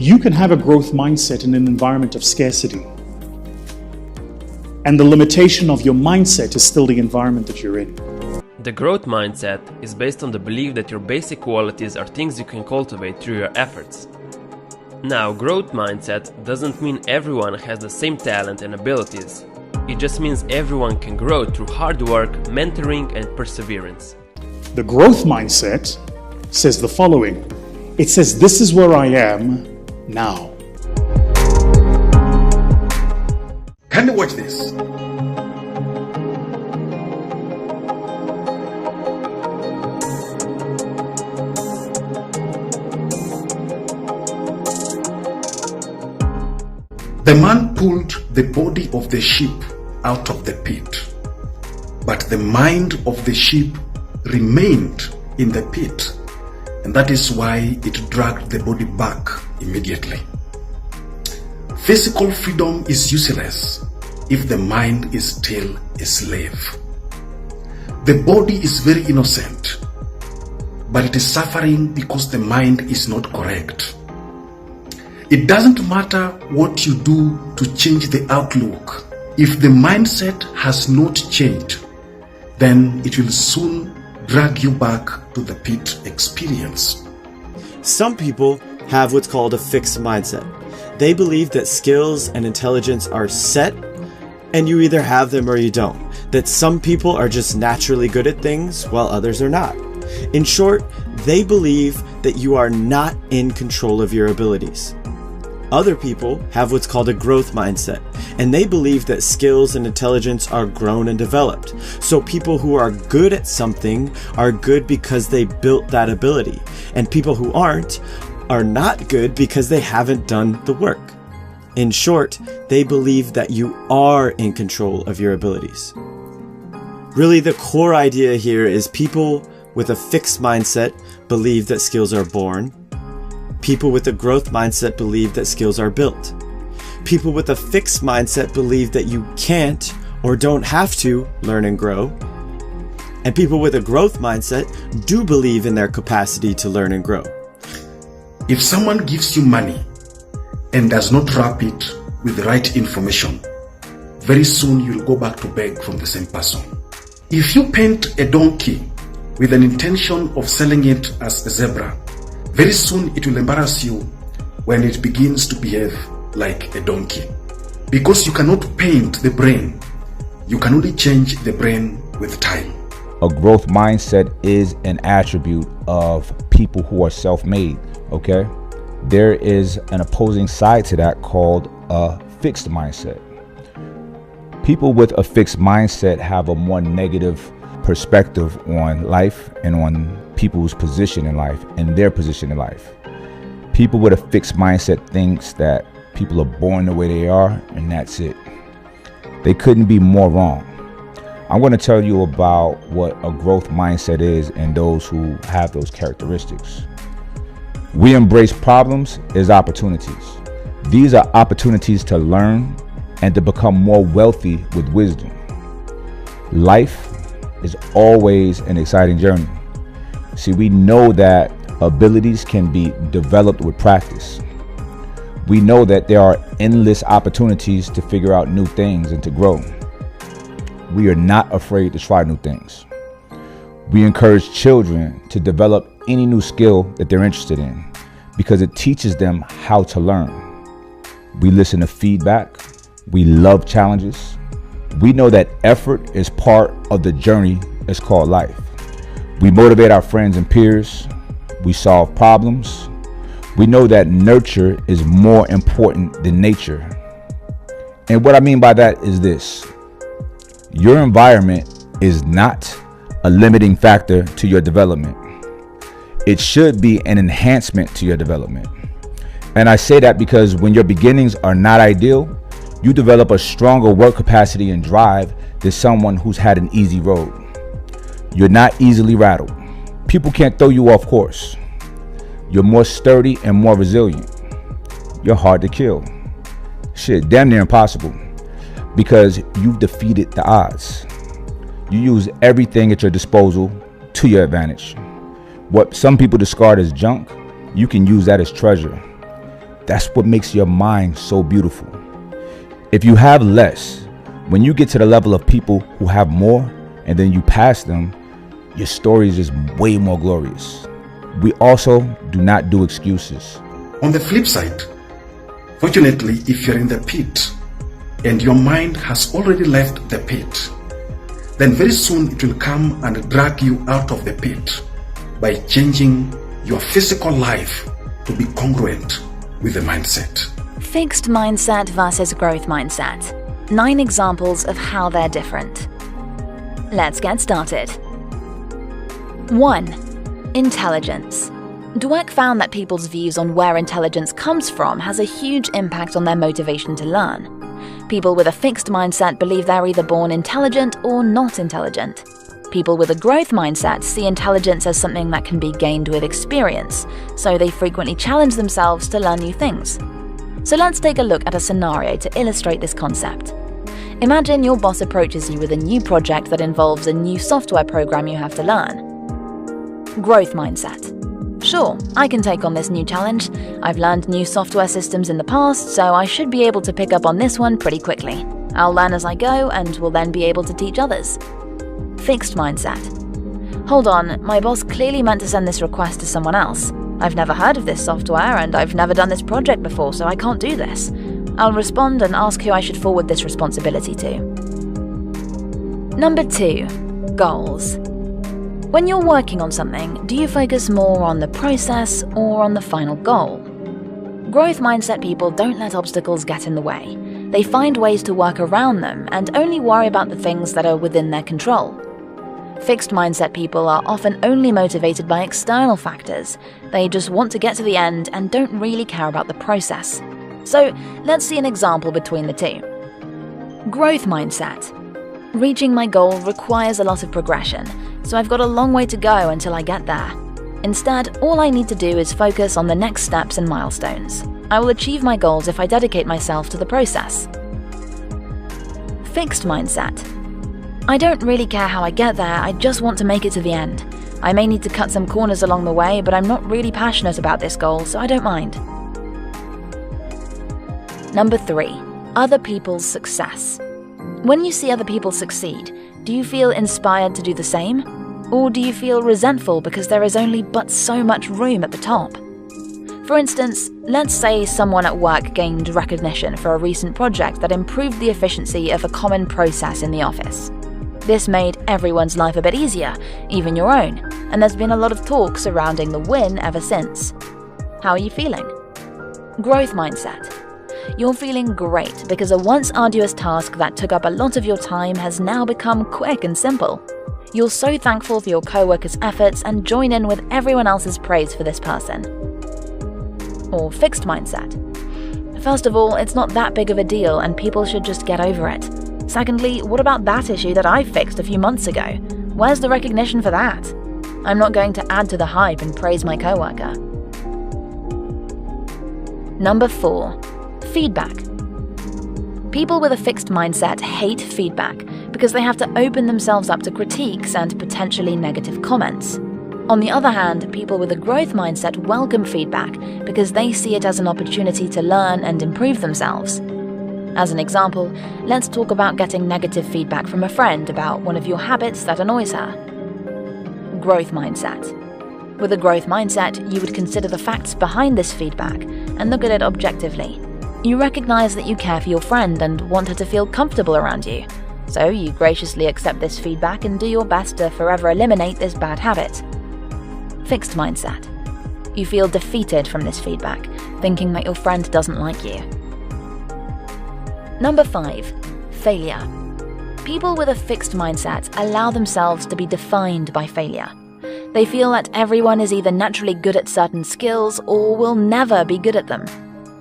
You can have a growth mindset in an environment of scarcity. And the limitation of your mindset is still the environment that you're in. The growth mindset is based on the belief that your basic qualities are things you can cultivate through your efforts. Now, growth mindset doesn't mean everyone has the same talent and abilities. It just means everyone can grow through hard work, mentoring, and perseverance. The growth mindset says the following. It says, this is where I am now. Can you watch this? The man pulled the body of the sheep out of the pit, but the mind of the sheep remained in the pit, and that is why it dragged the body back immediately. Physical freedom is useless if the mind is still a slave. The body is very innocent, but it is suffering because the mind is not correct. It doesn't matter what you do to change the outlook. If the mindset has not changed, then it will soon drag you back to the pit experience. Some people have what's called a fixed mindset. They believe that skills and intelligence are set, and you either have them or you don't. That some people are just naturally good at things while others are not. In short, they believe that you are not in control of your abilities. Other people have what's called a growth mindset, and they believe that skills and intelligence are grown and developed. So people who are good at something are good because they built that ability, and people who aren't are not good because they haven't done the work. In short, they believe that you are in control of your abilities. Really, the core idea here is people with a fixed mindset believe that skills are born. People with a growth mindset believe that skills are built. People with a fixed mindset believe that you can't or don't have to learn and grow. And people with a growth mindset do believe in their capacity to learn and grow. If someone gives you money and does not wrap it with the right information, very soon you'll go back to beg from the same person. If you paint a donkey with an intention of selling it as a zebra, very soon it will embarrass you when it begins to behave like a donkey. Because you cannot paint the brain, you can only change the brain with time. A growth mindset is an attribute of people who are self-made, okay? There is an opposing side to that called a fixed mindset. People with a fixed mindset have a more negative perspective on life and on people's position in life and their position in life. People with a fixed mindset thinks that people are born the way they are and that's it. They couldn't be more wrong. I'm going to tell you about what a growth mindset is and those who have those characteristics. We embrace problems as opportunities. These are opportunities to learn and to become more wealthy with wisdom. Life is always an exciting journey. See, we know that abilities can be developed with practice. We know that there are endless opportunities to figure out new things and to grow. We are not afraid to try new things. We encourage children to develop any new skill that they're interested in because it teaches them how to learn. We listen to feedback. We love challenges. We know that effort is part of the journey that's called life. We motivate our friends and peers. We solve problems. We know that nurture is more important than nature. And what I mean by that is this. Your environment is not a limiting factor to your development. It should be an enhancement to your development. And I say that because when your beginnings are not ideal, you develop a stronger work capacity and drive than someone who's had an easy road. You're not easily rattled. People can't throw you off course. You're more sturdy and more resilient. You're hard to kill. Shit, damn near impossible. Because you've defeated the odds. You use everything at your disposal to your advantage. What some people discard as junk, you can use that as treasure. That's what makes your mind so beautiful. If you have less, when you get to the level of people who have more and then you pass them, your story is just way more glorious. We also do not do excuses. On the flip side, fortunately, if you're in the pit and your mind has already left the pit, then very soon it will come and drag you out of the pit by changing your physical life to be congruent with the mindset. Fixed mindset versus growth mindset. 9 examples of how they're different. Let's get started. 1. Intelligence. Dweck found that people's views on where intelligence comes from has a huge impact on their motivation to learn. People with a fixed mindset believe they're either born intelligent or not intelligent. People with a growth mindset see intelligence as something that can be gained with experience, so they frequently challenge themselves to learn new things. So let's take a look at a scenario to illustrate this concept. Imagine your boss approaches you with a new project that involves a new software program you have to learn. Growth mindset. Sure, I can take on this new challenge. I've learned new software systems in the past, so I should be able to pick up on this one pretty quickly. I'll learn as I go and will then be able to teach others. Fixed mindset. Hold on, my boss clearly meant to send this request to someone else. I've never heard of this software and I've never done this project before, so I can't do this. I'll respond and ask who I should forward this responsibility to. Number 2. Goals. When you're working on something, do you focus more on the process or on the final goal? Growth mindset people don't let obstacles get in the way. They find ways to work around them and only worry about the things that are within their control. Fixed mindset people are often only motivated by external factors. They just want to get to the end and don't really care about the process. So let's see an example between the two. Growth mindset. Reaching my goal requires a lot of progression, so I've got a long way to go until I get there. Instead, all I need to do is focus on the next steps and milestones. I will achieve my goals if I dedicate myself to the process. Fixed mindset. I don't really care how I get there, I just want to make it to the end. I may need to cut some corners along the way, but I'm not really passionate about this goal, so I don't mind. Number 3. Other people's success. When you see other people succeed, do you feel inspired to do the same? Or do you feel resentful because there is only but so much room at the top? For instance, let's say someone at work gained recognition for a recent project that improved the efficiency of a common process in the office. This made everyone's life a bit easier, even your own, and there's been a lot of talk surrounding the win ever since. How are you feeling? Growth mindset. You're feeling great because a once arduous task that took up a lot of your time has now become quick and simple. You're so thankful for your co-workers' efforts and join in with everyone else's praise for this person. Or fixed mindset. First of all, it's not that big of a deal and people should just get over it. Secondly, what about that issue that I fixed a few months ago? Where's the recognition for that? I'm not going to add to the hype and praise my coworker. Number 4. Feedback. People with a fixed mindset hate feedback because they have to open themselves up to critiques and potentially negative comments. On the other hand, people with a growth mindset welcome feedback because they see it as an opportunity to learn and improve themselves. As an example, let's talk about getting negative feedback from a friend about one of your habits that annoys her. Growth mindset. With a growth mindset, you would consider the facts behind this feedback and look at it objectively. You recognize that you care for your friend and want her to feel comfortable around you. So you graciously accept this feedback and do your best to forever eliminate this bad habit. Fixed mindset. You feel defeated from this feedback, thinking that your friend doesn't like you. Number 5. Failure. People with a fixed mindset allow themselves to be defined by failure. They feel that everyone is either naturally good at certain skills or will never be good at them.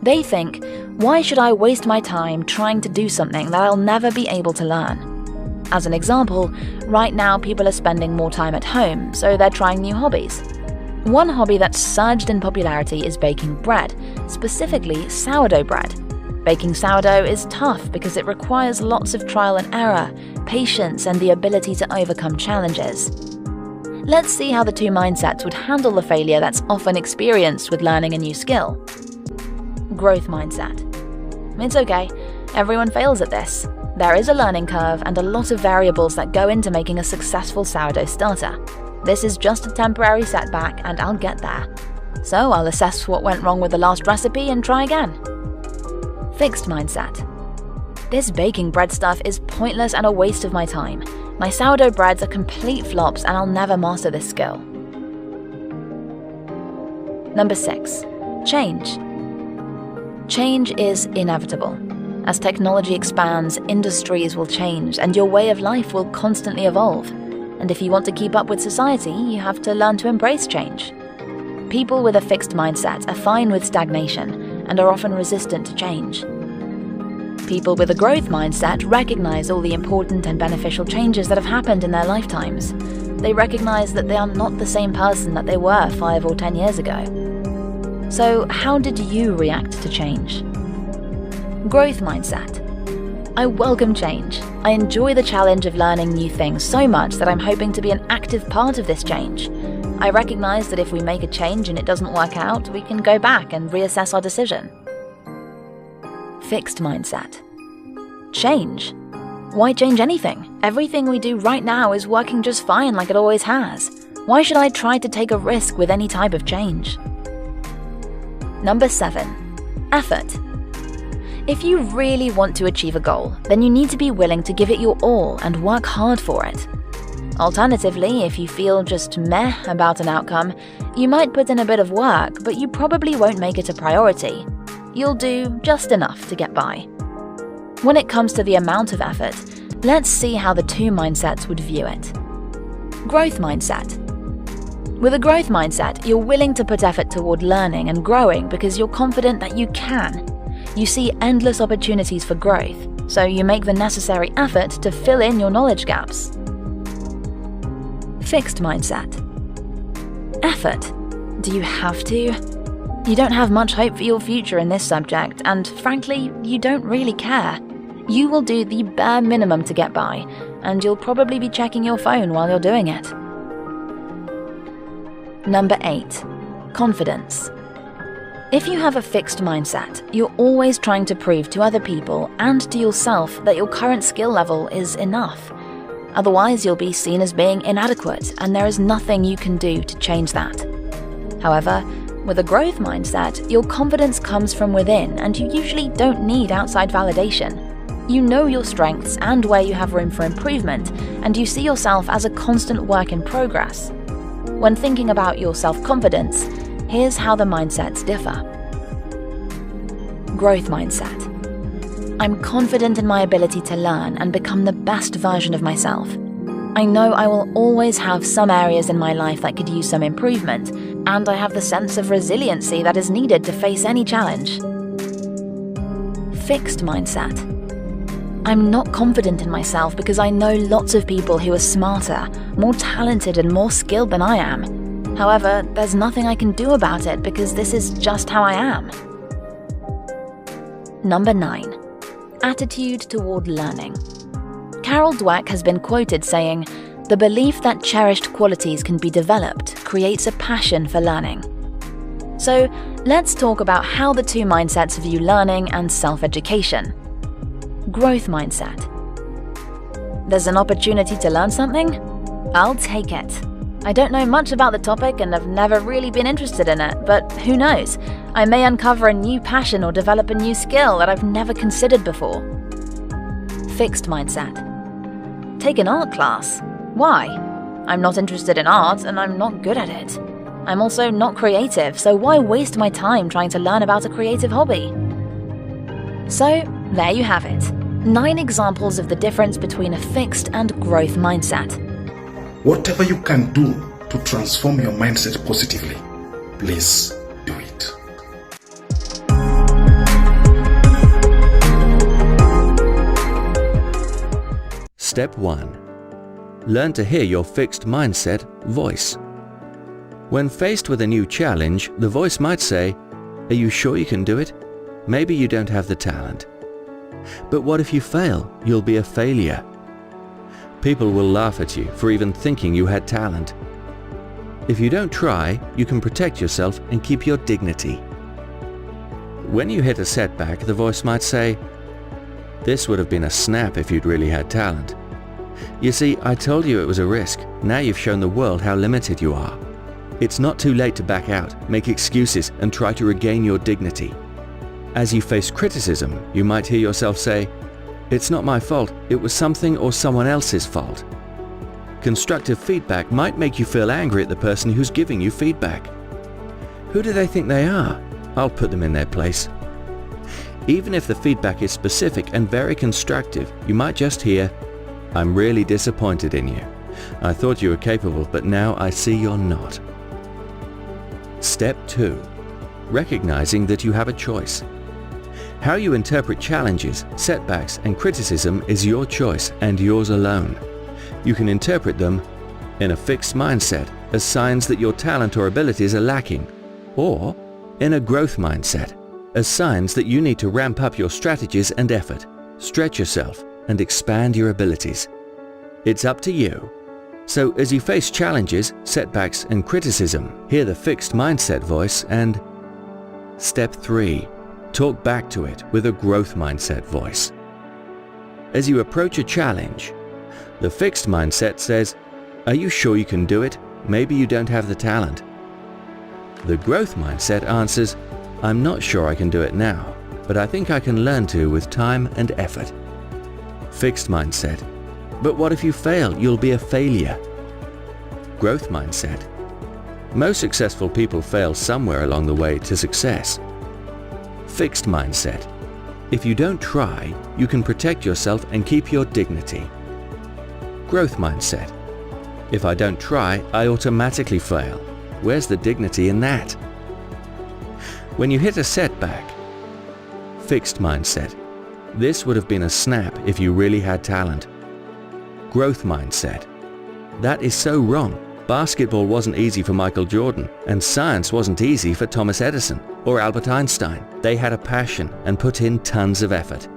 They think, why should I waste my time trying to do something that I'll never be able to learn? As an example, right now people are spending more time at home, so they're trying new hobbies. One hobby that's surged in popularity is baking bread, specifically sourdough bread. Baking sourdough is tough because it requires lots of trial and error, patience, and the ability to overcome challenges. Let's see how the two mindsets would handle the failure that's often experienced with learning a new skill. Growth mindset. It's okay, everyone fails at this. There is a learning curve and a lot of variables that go into making a successful sourdough starter. This is just a temporary setback and I'll get there. So I'll assess what went wrong with the last recipe and try again. Fixed mindset. This baking bread stuff is pointless and a waste of my time. My sourdough breads are complete flops and I'll never master this skill. Number 6. Change. Change is inevitable. As technology expands, industries will change and your way of life will constantly evolve. And if you want to keep up with society, you have to learn to embrace change. People with a fixed mindset are fine with stagnation and are often resistant to change. People with a growth mindset recognize all the important and beneficial changes that have happened in their lifetimes. They recognize that they are not the same person that they were 5 or 10 years ago. So, how did you react to change? Growth mindset. I welcome change. I enjoy the challenge of learning new things so much that I'm hoping to be an active part of this change. I recognize that if we make a change and it doesn't work out, we can go back and reassess our decision. Fixed mindset. Change? Why change anything? Everything we do right now is working just fine like it always has. Why should I try to take a risk with any type of change? Number 7. Effort. If you really want to achieve a goal, then you need to be willing to give it your all and work hard for it. Alternatively, if you feel just meh about an outcome, you might put in a bit of work, but you probably won't make it a priority. You'll do just enough to get by. When it comes to the amount of effort, let's see how the two mindsets would view it. Growth mindset. With a growth mindset, you're willing to put effort toward learning and growing because you're confident that you can. You see endless opportunities for growth, so you make the necessary effort to fill in your knowledge gaps. Fixed mindset. Effort. Do you have to? You don't have much hope for your future in this subject, and frankly, you don't really care. You will do the bare minimum to get by, and you'll probably be checking your phone while you're doing it. Number 8. Confidence. If you have a fixed mindset, you're always trying to prove to other people and to yourself that your current skill level is enough. Otherwise, you'll be seen as being inadequate, and there is nothing you can do to change that. However, with a growth mindset, your confidence comes from within, and you usually don't need outside validation. You know your strengths and where you have room for improvement, and you see yourself as a constant work in progress. When thinking about your self-confidence, here's how the mindsets differ. Growth mindset. I'm confident in my ability to learn and become the best version of myself. I know I will always have some areas in my life that could use some improvement, and I have the sense of resiliency that is needed to face any challenge. Fixed mindset. I'm not confident in myself because I know lots of people who are smarter, more talented, and more skilled than I am. However, there's nothing I can do about it because this is just how I am. Number 9. Attitude toward learning. Carol Dweck has been quoted saying, "The belief that cherished qualities can be developed creates a passion for learning." So, let's talk about how the two mindsets view learning and self-education. Growth mindset. There's an opportunity to learn something? I'll take it. I don't know much about the topic and have never really been interested in it, but who knows? I may uncover a new passion or develop a new skill that I've never considered before. Fixed mindset. Take an art class. Why? I'm not interested in art and I'm not good at it. I'm also not creative, so why waste my time trying to learn about a creative hobby? So, there you have it. 9 examples of the difference between a fixed and growth mindset. Whatever you can do to transform your mindset positively, please do it. Step 1. Learn to hear your fixed mindset voice. When faced with a new challenge, the voice might say, "Are you sure you can do it? Maybe you don't have the talent." But what if you fail? You'll be a failure. People will laugh at you for even thinking you had talent. If you don't try, you can protect yourself and keep your dignity. When you hit a setback, the voice might say, "This would have been a snap if you'd really had talent. You see, I told you it was a risk. Now you've shown the world how limited you are. It's not too late to back out, make excuses, and try to regain your dignity." As you face criticism, you might hear yourself say, "It's not my fault, it was something or someone else's fault." Constructive feedback might make you feel angry at the person who's giving you feedback. Who do they think they are? I'll put them in their place. Even if the feedback is specific and very constructive, you might just hear, "I'm really disappointed in you. I thought you were capable, but now I see you're not." Step 2. Recognizing that you have a choice. How you interpret challenges, setbacks, and criticism is your choice and yours alone. You can interpret them in a fixed mindset as signs that your talent or abilities are lacking, or in a growth mindset as signs that you need to ramp up your strategies and effort, stretch yourself, and expand your abilities. It's up to you. So as you face challenges, setbacks, and criticism, hear the fixed mindset voice and Step 3. Talk back to it with a growth mindset voice. As you approach a challenge, the fixed mindset says, "Are you sure you can do it? Maybe you don't have the talent." The growth mindset answers, "I'm not sure I can do it now, but I think I can learn to with time and effort." Fixed mindset, "But what if you fail? You'll be a failure." Growth mindset, "Most successful people fail somewhere along the way to success." Fixed mindset, "If you don't try, you can protect yourself and keep your dignity." Growth mindset, "If I don't try, I automatically fail. Where's the dignity in that?" When you hit a setback, fixed mindset, "This would have been a snap if you really had talent." Growth mindset, "That is so wrong. Basketball wasn't easy for Michael Jordan, and science wasn't easy for Thomas Edison or Albert Einstein. They had a passion and put in tons of effort."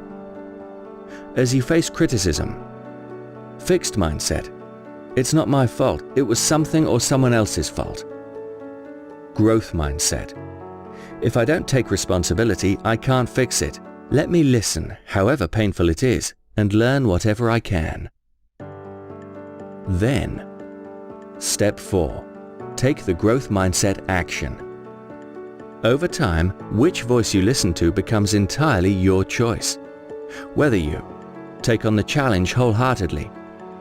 As you face criticism, fixed mindset, "It's not my fault, it was something or someone else's fault." Growth mindset, "If I don't take responsibility, I can't fix it. Let me listen, however painful it is, and learn whatever I can." Then, Step 4. Take the growth mindset action. Over time, which voice you listen to becomes entirely your choice. Whether you take on the challenge wholeheartedly,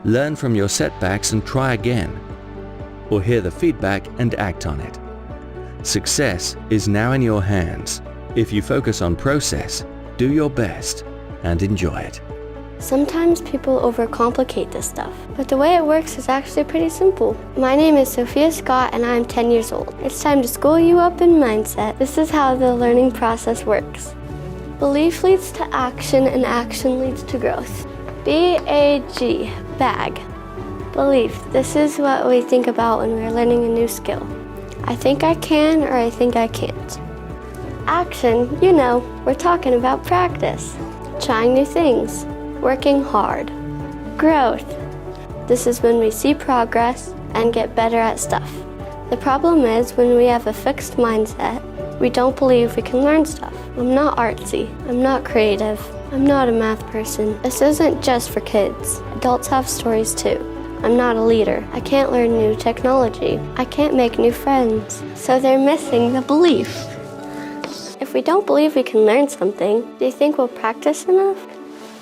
learn from your setbacks and try again, or hear the feedback and act on it. Success is now in your hands. If you focus on process, do your best, and enjoy it. Sometimes people overcomplicate this stuff, but the way it works is actually pretty simple. My name is Sophia Scott and I'm 10 years old. It's time to school you up in mindset. This is how the learning process works. Belief leads to action and action leads to growth. B-A-G, bag. Belief, this is what we think about when we're learning a new skill. I think I can or I think I can't. Action, you know, we're talking about practice. Trying new things. Working hard. Growth. This is when we see progress and get better at stuff. The problem is when we have a fixed mindset, we don't believe we can learn stuff. I'm not artsy. I'm not creative. I'm not a math person. This isn't just for kids. Adults have stories too. I'm not a leader. I can't learn new technology. I can't make new friends. So they're missing the belief. If we don't believe we can learn something, do you think we'll practice enough?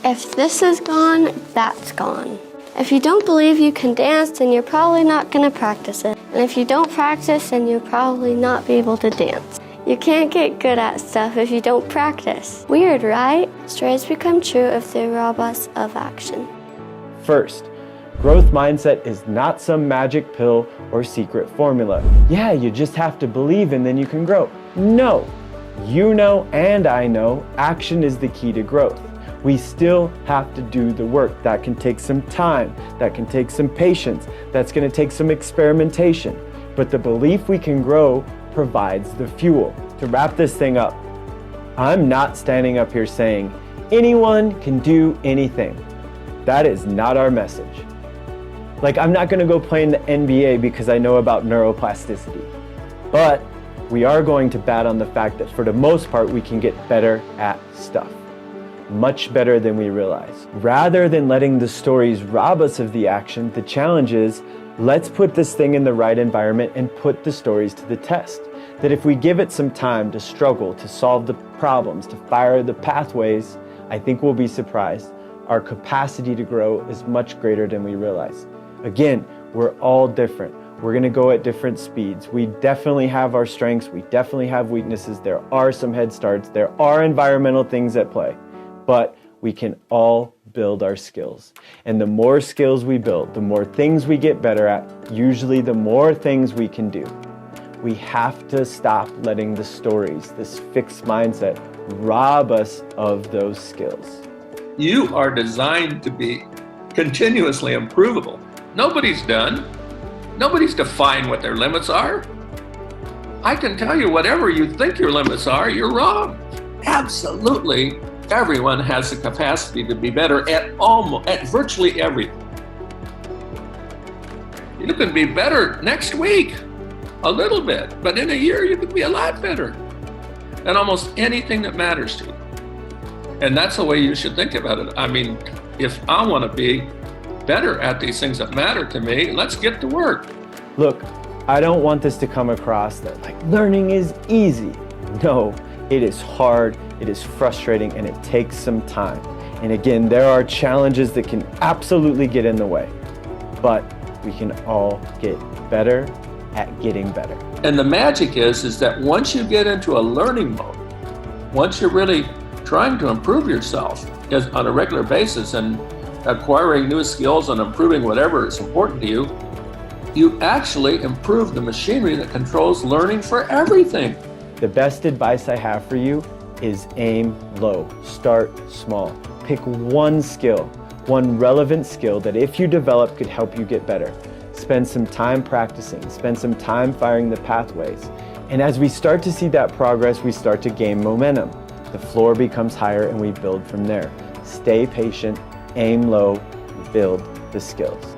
If this is gone, that's gone. If you don't believe you can dance, then you're probably not going to practice it. And if you don't practice, then you'll probably not be able to dance. You can't get good at stuff if you don't practice. Weird, right? Stories become true if they rob us of action. First, growth mindset is not some magic pill or secret formula. Yeah, you just have to believe and then you can grow. No, you know and I know action is the key to growth. We still have to do the work. That can take some time, that can take some patience, that's going to take some experimentation. But the belief we can grow provides the fuel. To wrap this thing up, I'm not standing up here saying anyone can do anything. That is not our message. Like, I'm not going to go play in the NBA because I know about neuroplasticity. But we are going to bat on the fact that for the most part, we can get better at stuff. Much better than we realize. Rather than letting the stories rob us of the action, the challenge is, let's put this thing in the right environment and put the stories to the test. That if we give it some time to struggle, to solve the problems, to fire the pathways, I think we'll be surprised. Our capacity to grow is much greater than we realize. Again, we're all different. We're gonna go at different speeds. We definitely have our strengths, we definitely have weaknesses, there are some head starts, there are environmental things at play, but we can all build our skills. And the more skills we build, the more things we get better at, usually the more things we can do. We have to stop letting the stories, this fixed mindset, rob us of those skills. You are designed to be continuously improvable. Nobody's done. Nobody's defined what their limits are. I can tell you whatever you think your limits are, you're wrong. Absolutely, everyone has the capacity to be better at virtually everything. You can be better next week, a little bit, but in a year you could be a lot better at almost anything that matters to you. And that's the way you should think about it. I mean, if I want to be better at these things that matter to me, let's get to work. Look, I don't want this to come across that like learning is easy. No, it is hard, it is frustrating, and it takes some time. And again, there are challenges that can absolutely get in the way, but we can all get better at getting better. And the magic is that once you get into a learning mode, once you're really trying to improve yourself on a regular basis and acquiring new skills and improving whatever is important to you, you actually improve the machinery that controls learning for everything. The best advice I have for you is aim low, start small. Pick one skill, one relevant skill that if you develop could help you get better. Spend some time practicing, spend some time firing the pathways. And as we start to see that progress, we start to gain momentum. The floor becomes higher and we build from there. Stay patient, aim low, build the skills.